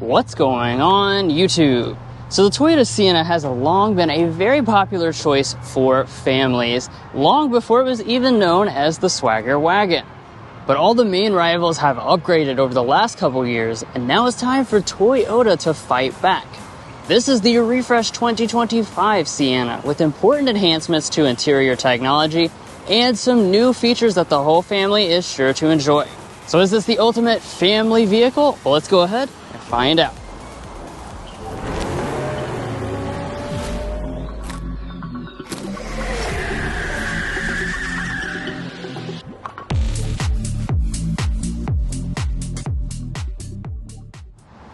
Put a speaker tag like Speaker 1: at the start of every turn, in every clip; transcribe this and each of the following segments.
Speaker 1: What's going on YouTube? So the Toyota Sienna has long been a very popular choice for families, long before it was even known as the Swagger Wagon. But all the main rivals have upgraded over the last couple years, and now it's time for Toyota to fight back. This is the refreshed 2025 Sienna with important enhancements to interior technology and some new features that the whole family is sure to enjoy. So is this the ultimate family vehicle? Well, let's go ahead and find out.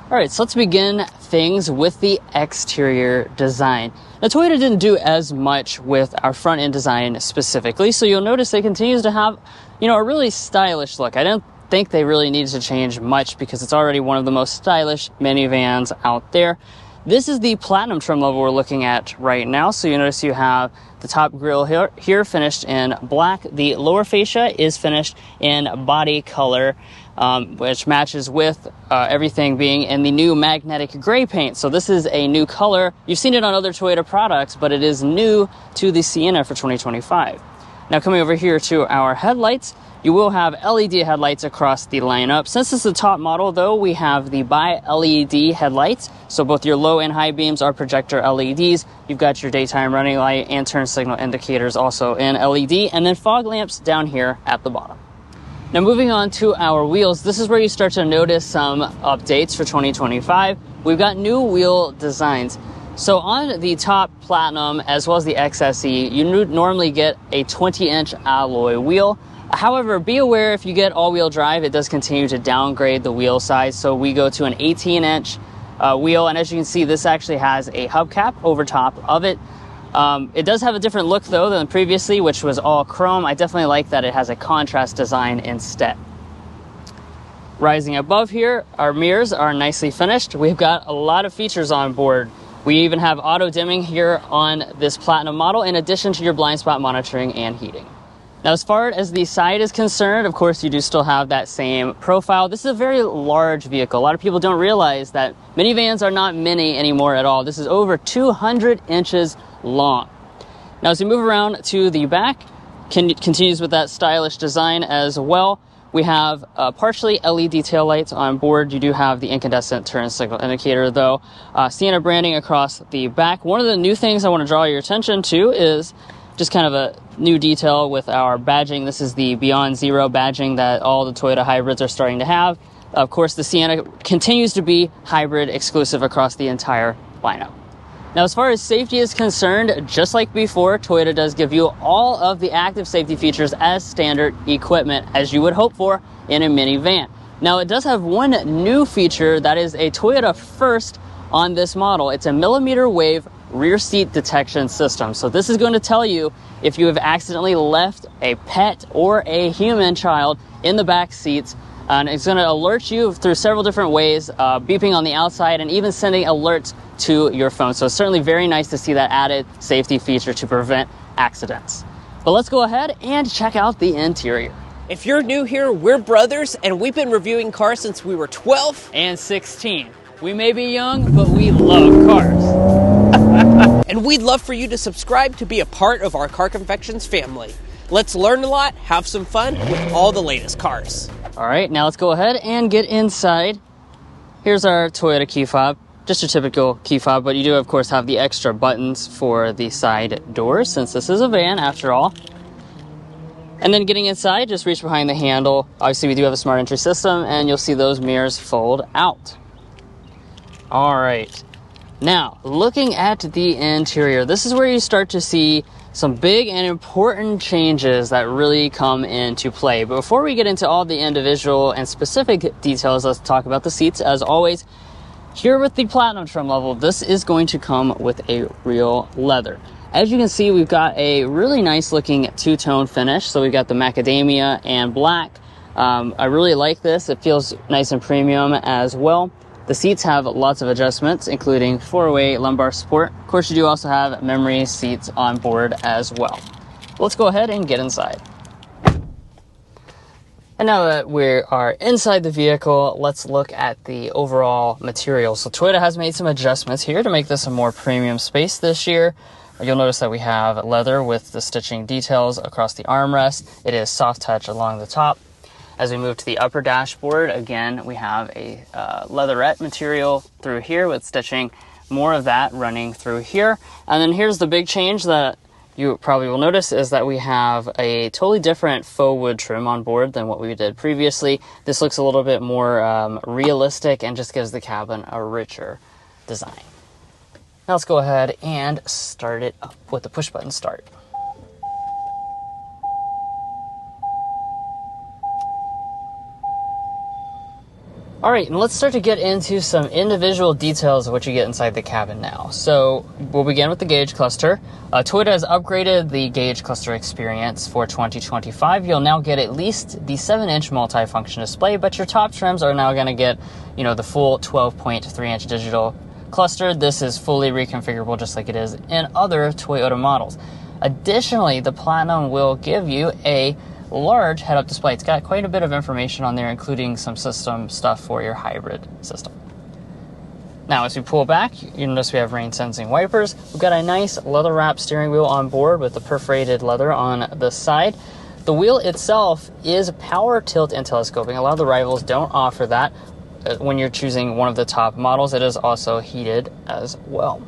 Speaker 1: Alright, so let's begin things with the exterior design. Now, Toyota didn't do as much with our front end design specifically, so you'll notice it continues to have, a really stylish look. I don't think they really needed to change much because it's already one of the most stylish minivans out there. This is the platinum trim level we're looking at right now, so you notice you have the top grille here finished in black. The lower fascia is finished in body color, which matches with everything being in the new magnetic gray paint. So this is a new color. You've seen it on other Toyota products, but it is new to the Sienna for 2025. Now coming over here to our headlights, you will have LED headlights across the lineup. Since it's the top model though, we have the bi-LED headlights. So both your low and high beams are projector LEDs. You've got your daytime running light and turn signal indicators also in LED, and then fog lamps down here at the bottom. Now moving on to our wheels, this is where you start to notice some updates for 2025. We've got new wheel designs. So on the top Platinum as well as the XSE, you normally get a 20-inch alloy wheel. However, be aware if you get all-wheel drive, it does continue to downgrade the wheel size. So we go to an 18-inch wheel, and as you can see, this actually has a hubcap over top of it. It does have a different look though than previously, which was all chrome. I definitely like that it has a contrast design instead. Rising above here, our mirrors are nicely finished. We've got a lot of features on board. We even have auto dimming here on this Platinum model, in addition to your blind spot monitoring and heating. Now, as far as the side is concerned, of course, you do still have that same profile. This is a very large vehicle. A lot of people don't realize that minivans are not mini anymore at all. This is over 200 inches long. Now, as we move around to the back, continues with that stylish design as well. We have partially LED taillights on board. You do have the incandescent turn signal indicator, though. Sienna branding across the back. One of the new things I want to draw your attention to is just kind of a new detail with our badging. This is the Beyond Zero badging that all the Toyota hybrids are starting to have. Of course, the Sienna continues to be hybrid exclusive across the entire lineup. Now, as far as safety is concerned, just like before, Toyota does give you all of the active safety features as standard equipment, as you would hope for in a minivan. Now, it does have one new feature that is a Toyota first on this model. It's a millimeter wave rear seat detection system. So this is going to tell you if you have accidentally left a pet or a human child in the back seats, and it's going to alert you through several different ways, beeping on the outside and even sending alerts to your phone. So it's certainly very nice to see that added safety feature to prevent accidents. But let's go ahead and check out the interior.
Speaker 2: If you're new here, we're brothers, and we've been reviewing cars since we were 12
Speaker 1: and 16. We may be young, but we love cars.
Speaker 2: And we'd love for you to subscribe to be a part of our Car Confections family. Let's learn a lot, have some fun with all the latest cars.
Speaker 1: All right, now let's go ahead and get inside. Here's our Toyota key fob, just a typical key fob, but you do, of course, have the extra buttons for the side doors, since this is a van after all. And then getting inside, just reach behind the handle. Obviously, we do have a smart entry system, and you'll see those mirrors fold out. All right. Now, looking at the interior, this is where you start to see some big and important changes that really come into play. But before we get into all the individual and specific details, let's talk about the seats. As always, here with the Platinum trim level, this is going to come with a real leather. As you can see, we've got a really nice looking two-tone finish. So we've got the macadamia and black. I really like this. It feels nice and premium as well. The seats have lots of adjustments, including 4-way lumbar support. Of course, you do also have memory seats on board as well. Let's go ahead and get inside. And now that we are inside the vehicle, let's look at the overall materials. So Toyota has made some adjustments here to make this a more premium space this year. You'll notice that we have leather with the stitching details across the armrest. It is soft touch along the top. As we move to the upper dashboard, again, we have a leatherette material through here with stitching, more of that running through here. And then here's the big change that you probably will notice is that we have a totally different faux wood trim on board than what we did previously. This looks a little bit more realistic and just gives the cabin a richer design. Now let's go ahead and start it up with the push button start. All right, and let's start to get into some individual details of what you get inside the cabin now. So we'll begin with the gauge cluster. Toyota has upgraded the gauge cluster experience for 2025. You'll now get at least the 7-inch multifunction display, but your top trims are now going to get, the full 12.3-inch digital cluster. This is fully reconfigurable just like it is in other Toyota models. Additionally, the Platinum will give you a large head-up display. It's got quite a bit of information on there, including some system stuff for your hybrid system. Now, as we pull back, you notice we have rain-sensing wipers. We've got a nice leather-wrapped steering wheel on board with the perforated leather on the side. The wheel itself is power tilt and telescoping. A lot of the rivals don't offer that. When you're choosing one of the top models, it is also heated as well.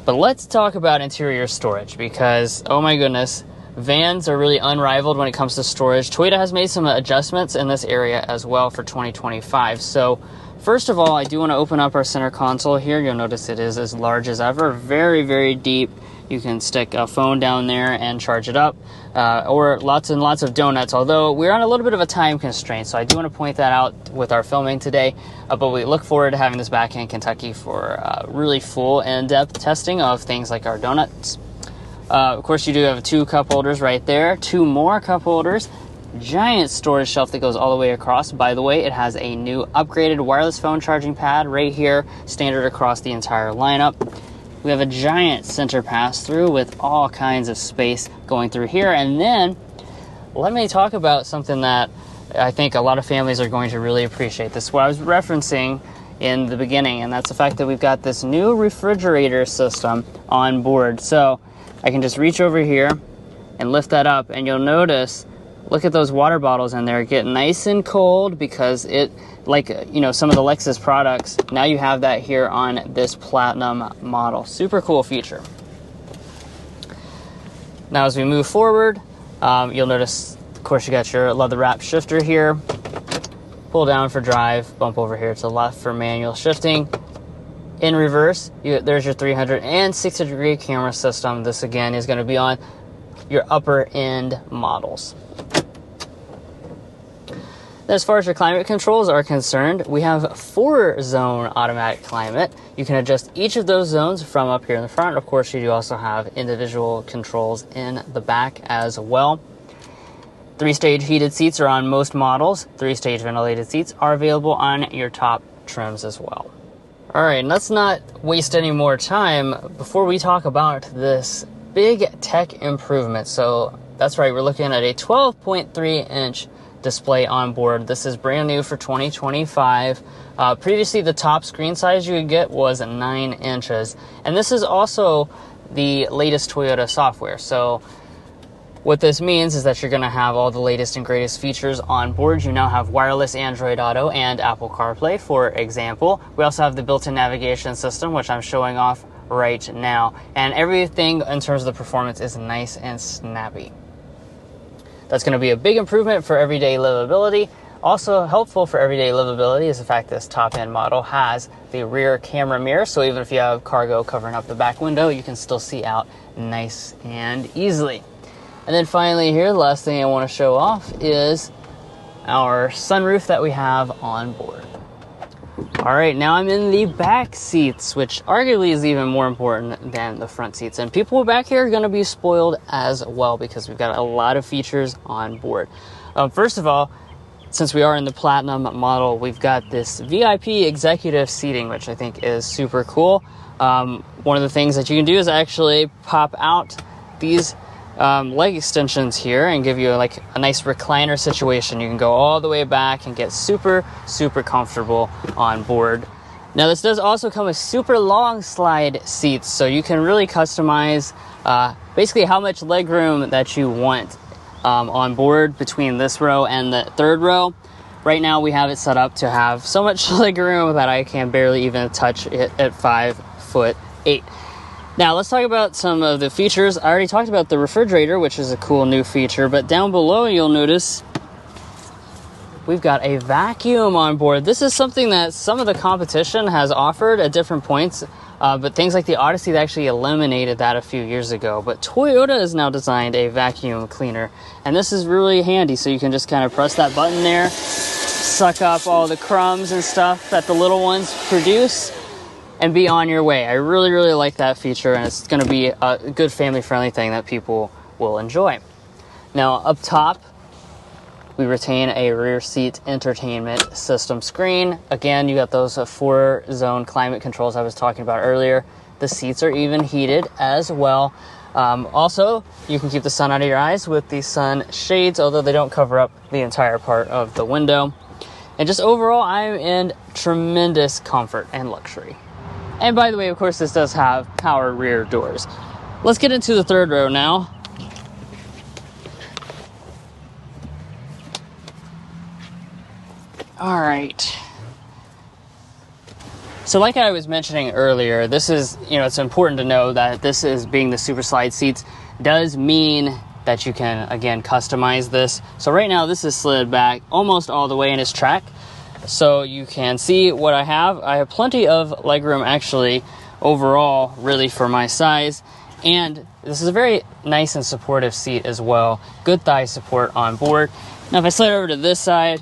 Speaker 1: But let's talk about interior storage because, oh my goodness, vans are really unrivaled when it comes to storage. Toyota has made some adjustments in this area as well for 2025. So first of all, I do want to open up our center console here. You'll notice it is as large as ever, very, very deep. You can stick a phone down there and charge it up, or lots and lots of donuts, although we're on a little bit of a time constraint, so I do want to point that out with our filming today, but we look forward to having this back in Kentucky for really full in-depth testing of things like our donuts. Of course, you do have 2 cup holders right there, 2 more cup holders, giant storage shelf that goes all the way across. By the way, it has a new upgraded wireless phone charging pad right here, standard across the entire lineup. We have a giant center pass-through with all kinds of space going through here. And then, let me talk about something that I think a lot of families are going to really appreciate. This is what I was referencing in the beginning, and that's the fact that we've got this new refrigerator system on board. So I can just reach over here and lift that up, and you'll notice, look at those water bottles in there get nice and cold because it, like, some of the Lexus products, now you have that here on this Platinum model. Super cool feature. Now as we move forward, you'll notice, of course, you got your leather wrap shifter here. Pull down for drive, bump over here to the left for manual shifting. In reverse, there's your 360-degree camera system. This again is going to be on your upper end models. As far as your climate controls are concerned, we have 4-zone automatic climate. You can adjust each of those zones from up here in the front. Of course, you do also have individual controls in the back as well. 3-stage heated seats are on most models. 3-stage ventilated seats are available on your top trims as well. All right, let's not waste any more time before we talk about this big tech improvement. So that's right, we're looking at a 12.3-inch display on board. This is brand new for 2025. Previously, the top screen size you could get was 9 inches. And this is also the latest Toyota software. So what this means is that you're going to have all the latest and greatest features on board. You now have wireless Android Auto and Apple CarPlay, for example. We also have the built-in navigation system, which I'm showing off right now. And everything in terms of the performance is nice and snappy. That's going to be a big improvement for everyday livability. Also helpful for everyday livability is the fact this top-end model has the rear camera mirror, so even if you have cargo covering up the back window, you can still see out nice and easily. And then finally here, the last thing I want to show off is our sunroof that we have on board. All right, now I'm in the back seats, which arguably is even more important than the front seats. And people back here are going to be spoiled as well because we've got a lot of features on board. First of all, since we are in the Platinum model, we've got this VIP executive seating, which I think is super cool. One of the things that you can do is actually pop out these leg extensions here and give you like a nice recliner situation. You can go all the way back and get super comfortable on board. Now this does also come with super long slide seats, so you can really customize basically how much leg room that you want on board between this row and the third row. Right now we have it set up to have so much leg room that I can barely even touch it at 5'8". Now let's talk about some of the features. I already talked about the refrigerator, which is a cool new feature, but down below you'll notice we've got a vacuum on board. This is something that some of the competition has offered at different points, but things like the Odyssey, they actually eliminated that a few years ago. But Toyota has now designed a vacuum cleaner, and this is really handy. So you can just kind of press that button there, suck up all the crumbs and stuff that the little ones produce, and be on your way. I really like that feature, and it's going to be a good family-friendly thing that people will enjoy. Now up top, we retain a rear seat entertainment system screen. Again, you got those 4-zone climate controls I was talking about earlier. The seats are even heated as well. Also, you can keep the sun out of your eyes with the sun shades, although they don't cover up the entire part of the window. And just overall, I'm in tremendous comfort and luxury. And by the way, of course, this does have power rear doors. Let's get into the third row now. All right. So like I was mentioning earlier, this is, it's important to know that this is being the super slide seats does mean that you can, again, customize this. So right now this is slid back almost all the way in its track. So you can see what I have. I have plenty of legroom actually overall, really for my size. And this is a very nice and supportive seat as well. Good thigh support on board. Now if I slide over to this side,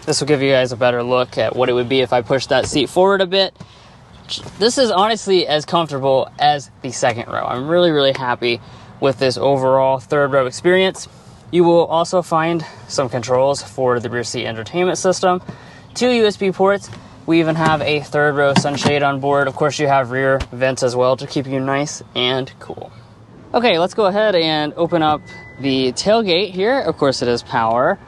Speaker 1: this will give you guys a better look at what it would be if I pushed that seat forward a bit. This is honestly as comfortable as the second row. I'm really happy with this overall third row experience. You will also find some controls for the rear seat entertainment system, 2 USB ports. We even have a third row sunshade on board. Of course, you have rear vents as well to keep you nice and cool. Okay, let's go ahead and open up the tailgate here. Of course, it is power.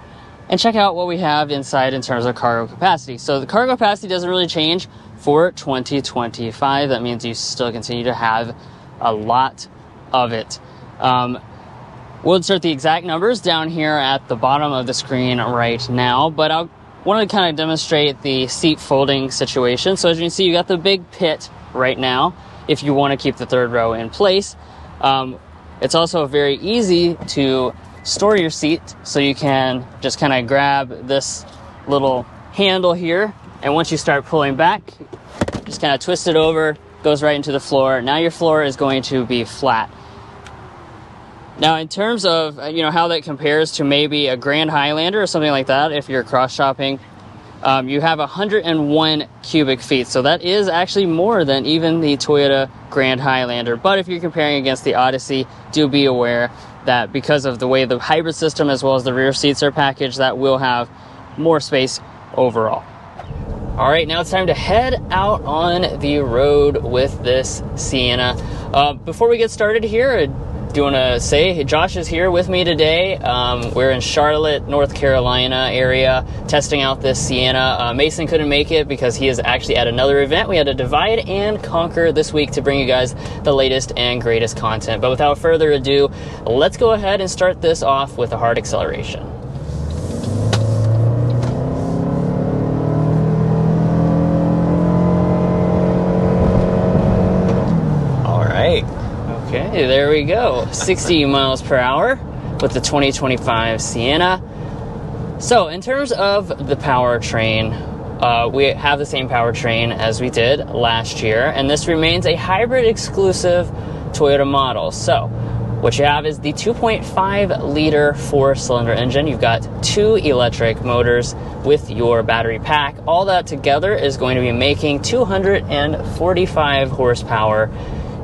Speaker 1: And check out what we have inside in terms of cargo capacity. So the cargo capacity doesn't really change for 2025. That means you still continue to have a lot of it. We'll insert the exact numbers down here at the bottom of the screen right now, but I want to kind of demonstrate the seat folding situation. So as you can see, you got the big pit right now if you want to keep the third row in place. It's also very easy to store your seat, so you can just kind of grab this little handle here, and once you start pulling back, just kind of twist it over, goes right into the floor. Now your floor is going to be flat. Now in terms of how that compares to maybe a Grand Highlander or something like that, if you're cross shopping, you have 101 cubic feet, so that is actually more than even the Toyota Grand Highlander. But if you're comparing against the Odyssey, do be aware that because of the way the hybrid system as well as the rear seats are packaged, that will have more space overall. All right, now it's time to head out on the road with this Sienna. Before we get started here, I do want to say Josh is here with me today. We're in Charlotte, North Carolina area testing out this Sienna. Mason couldn't make it because he is actually at another event. We had to divide and conquer this week to bring you guys the latest and greatest content. But without further ado, let's go ahead and start this off with a hard acceleration. All right. Okay, there we go. 60 miles per hour with the 2025 Sienna. So in terms of the powertrain, we have the same powertrain as we did last year, and this remains a hybrid exclusive Toyota model. So what you have is the 2.5 liter 4-cylinder engine. You've got 2 electric motors with your battery pack. All that together is going to be making 245 horsepower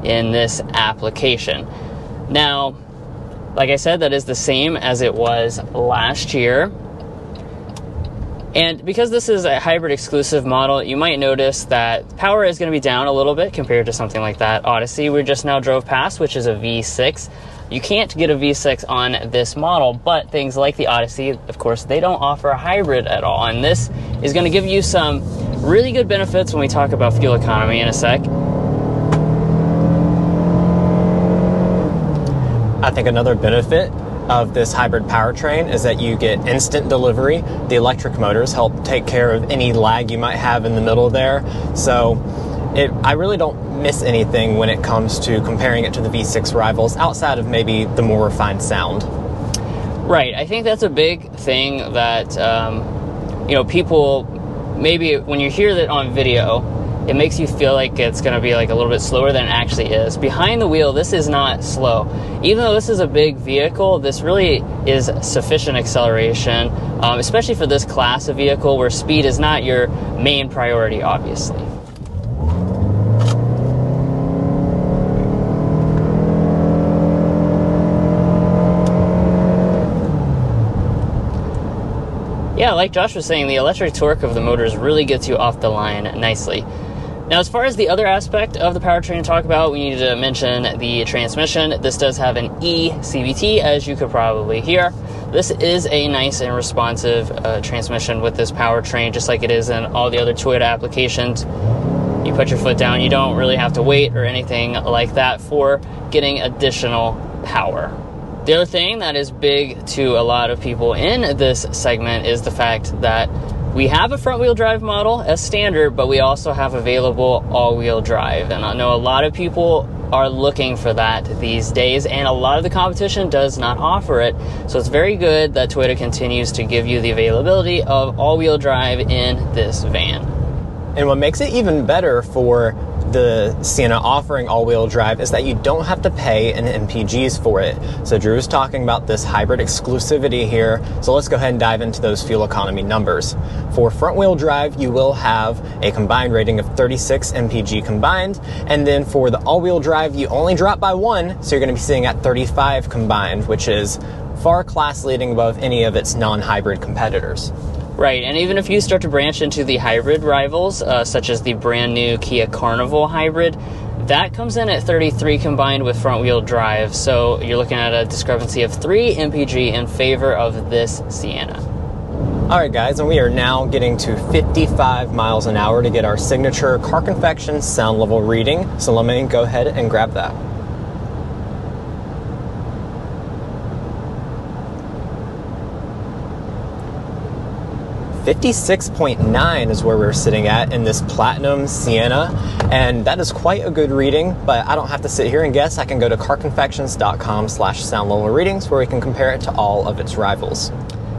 Speaker 1: in this application. Now, like I said, that is the same as it was last year. And because this is a hybrid exclusive model, you might notice that power is going to be down a little bit compared to something like that Odyssey we just now drove past, which is a V6. you can't get a V6 on this model. But things like the Odyssey, of course, they don't offer a hybrid at all. And this is going to give you some really good benefits when we talk about fuel economy in a sec.
Speaker 3: I think another benefit of this hybrid powertrain is that you get instant delivery. The electric motors help take care of any lag you might have in the middle there. So I really don't miss anything when it comes to comparing it to the V6 rivals, outside of maybe the more refined sound.
Speaker 1: Right. I think that's a big thing that, people, maybe when you hear that on video, it makes you feel like it's going to be like a little bit slower than it actually is. Behind the wheel, this is not slow. Even though this is a big vehicle, this really is sufficient acceleration, especially for this class of vehicle where speed is not your main priority, obviously. Yeah, like Josh was saying, the electric torque of the motors really gets you off the line nicely. Now, as far as the other aspect of the powertrain to talk about, we need to mention the transmission. This does have an e-CVT, as you could probably hear. This is a nice and responsive transmission with this powertrain, just like it is in all the other Toyota applications. You put your foot down, you don't really have to wait or anything like that for getting additional power. The other thing that is big to a lot of people in this segment is the fact that we have a front-wheel drive model as standard, but we also have available all-wheel drive. And I know a lot of people are looking for that these days, and a lot of the competition does not offer it. So it's very good that Toyota continues to give you the availability of all-wheel drive in this van.
Speaker 3: And what makes it even better for the Sienna offering all-wheel drive is that you don't have to pay an MPGs for it. So Drew's talking about this hybrid exclusivity here, so let's go ahead and dive into those fuel economy numbers. For front-wheel drive, you will have a combined rating of 36 MPG combined, and then for the all-wheel drive, you only drop by 1, so you're going to be sitting at 35 combined, which is far class-leading above any of its non-hybrid competitors.
Speaker 1: Right, and even if you start to branch into the hybrid rivals, such as the brand new Kia Carnival hybrid, that comes in at 33 combined with front-wheel drive, so you're looking at a discrepancy of 3 MPG in favor of this Sienna.
Speaker 3: Alright guys, and we are now getting to 55 miles an hour to get our signature Car Confection sound level reading, so let me go ahead and grab that. 56.9 is where we're sitting at in this Platinum Sienna, and that is quite a good reading, but I don't have to sit here and guess. I can go to carconfections.com/sound level readings where we can compare it to all of its rivals.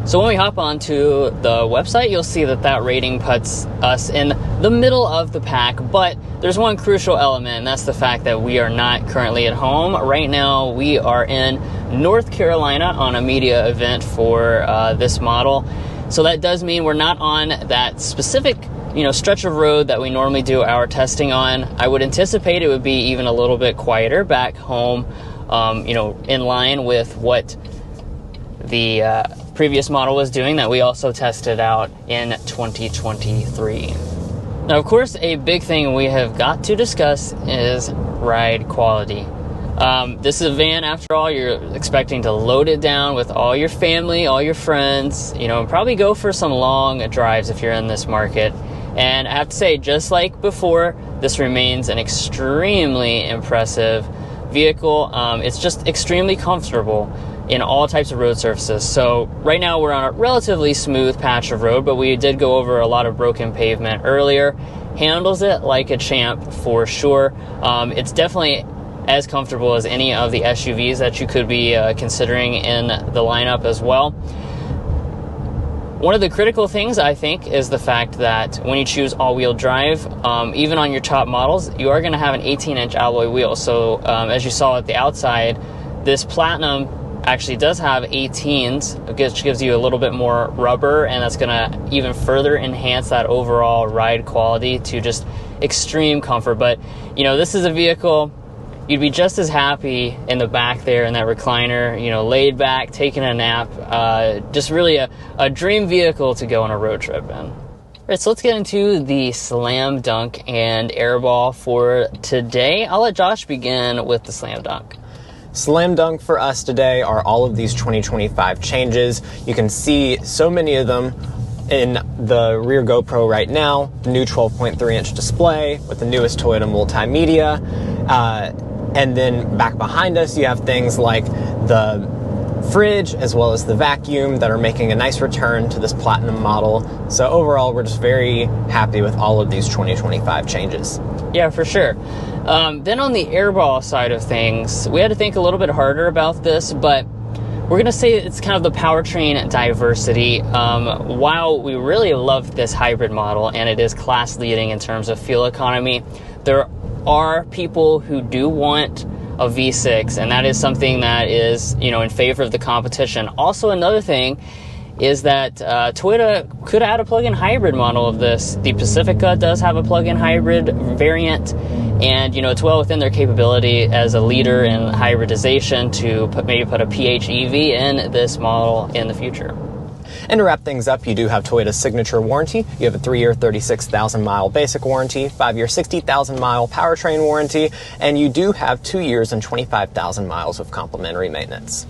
Speaker 1: So when we hop onto the website, you'll see that that rating puts us in the middle of the pack, but there's one crucial element, and that's the fact that we are not currently at home. Right now, we are in North Carolina on a media event for this model. So that does mean we're not on that specific, stretch of road that we normally do our testing on. I would anticipate it would be even a little bit quieter back home, in line with what the previous model was doing that we also tested out in 2023. Now, of course, a big thing we have got to discuss is ride quality. This is a van, after all. You're expecting to load it down with all your family, all your friends, and probably go for some long drives if you're in this market. And I have to say, just like before, this remains an extremely impressive vehicle. It's just extremely comfortable in all types of road surfaces. So right now we're on a relatively smooth patch of road, but we did go over a lot of broken pavement earlier. Handles it like a champ for sure. It's definitely as comfortable as any of the SUVs that you could be considering in the lineup as well. One of the critical things, I think, is the fact that when you choose all-wheel drive, even on your top models, you are going to have an 18-inch alloy wheel. So as you saw at the outside, this Platinum actually does have 18s, which gives you a little bit more rubber, and that's going to even further enhance that overall ride quality to just extreme comfort. But, this is a vehicle you'd be just as happy in the back there in that recliner, laid back, taking a nap. Just really a dream vehicle to go on a road trip in. All right, so let's get into the slam dunk and airball for today. I'll let Josh begin with the slam dunk.
Speaker 3: slam dunk for us today are all of these 2025 changes. You can see so many of them in the rear GoPro right now, the new 12.3-inch display with the newest Toyota multimedia. And then back behind us, you have things like the fridge as well as the vacuum that are making a nice return to this Platinum model. So overall, we're just very happy with all of these 2025 changes.
Speaker 1: Yeah, for sure. Then on the airball side of things, we had to think a little bit harder about this, but we're going to say it's kind of the powertrain diversity. While we really love this hybrid model and it is class leading in terms of fuel economy, there are people who do want a V6, and that is something that is, in favor of the competition. Also, another thing is that Toyota could add a plug-in hybrid model of this. The Pacifica does have a plug-in hybrid variant, and it's well within their capability as a leader in hybridization to maybe put a PHEV in this model in the future.
Speaker 3: And to wrap things up, you do have Toyota's signature warranty. You have a 3-year, 36,000-mile basic warranty, 5-year, 60,000-mile powertrain warranty, and you do have 2 years and 25,000 miles of complimentary maintenance.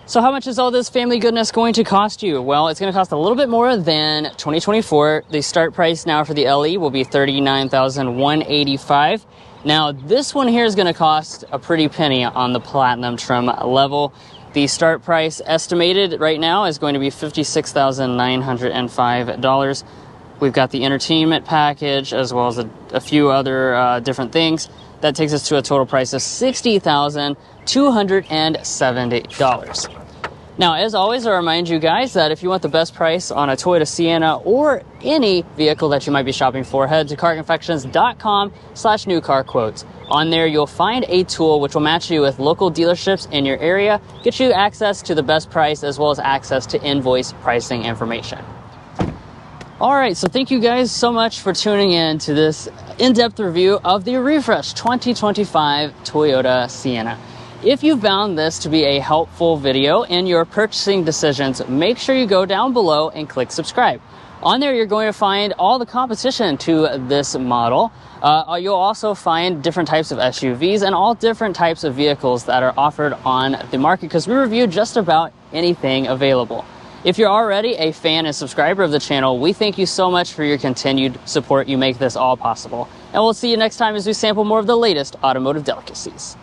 Speaker 1: So how much is all this family goodness going to cost you? Well, it's going to cost a little bit more than 2024. The start price now for the LE will be $39,185. Now, this one here is going to cost a pretty penny on the Platinum trim level. The start price estimated right now is going to be $56,905. We've got the entertainment package as well as a few other different things. That takes us to a total price of $60,270. Now, as always, I remind you guys that if you want the best price on a Toyota Sienna or any vehicle that you might be shopping for, head to carconfections.com/newcarquotes. On there, you'll find a tool which will match you with local dealerships in your area, get you access to the best price as well as access to invoice pricing information. All right, so thank you guys so much for tuning in to this in-depth review of the refreshed 2025 Toyota Sienna. If you found this to be a helpful video in your purchasing decisions, make sure you go down below and click subscribe. On there, you're going to find all the competition to this model. You'll also find different types of SUVs and all different types of vehicles that are offered on the market because we review just about anything available. If you're already a fan and subscriber of the channel, we thank you so much for your continued support. You make this all possible. And we'll see you next time as we sample more of the latest automotive delicacies.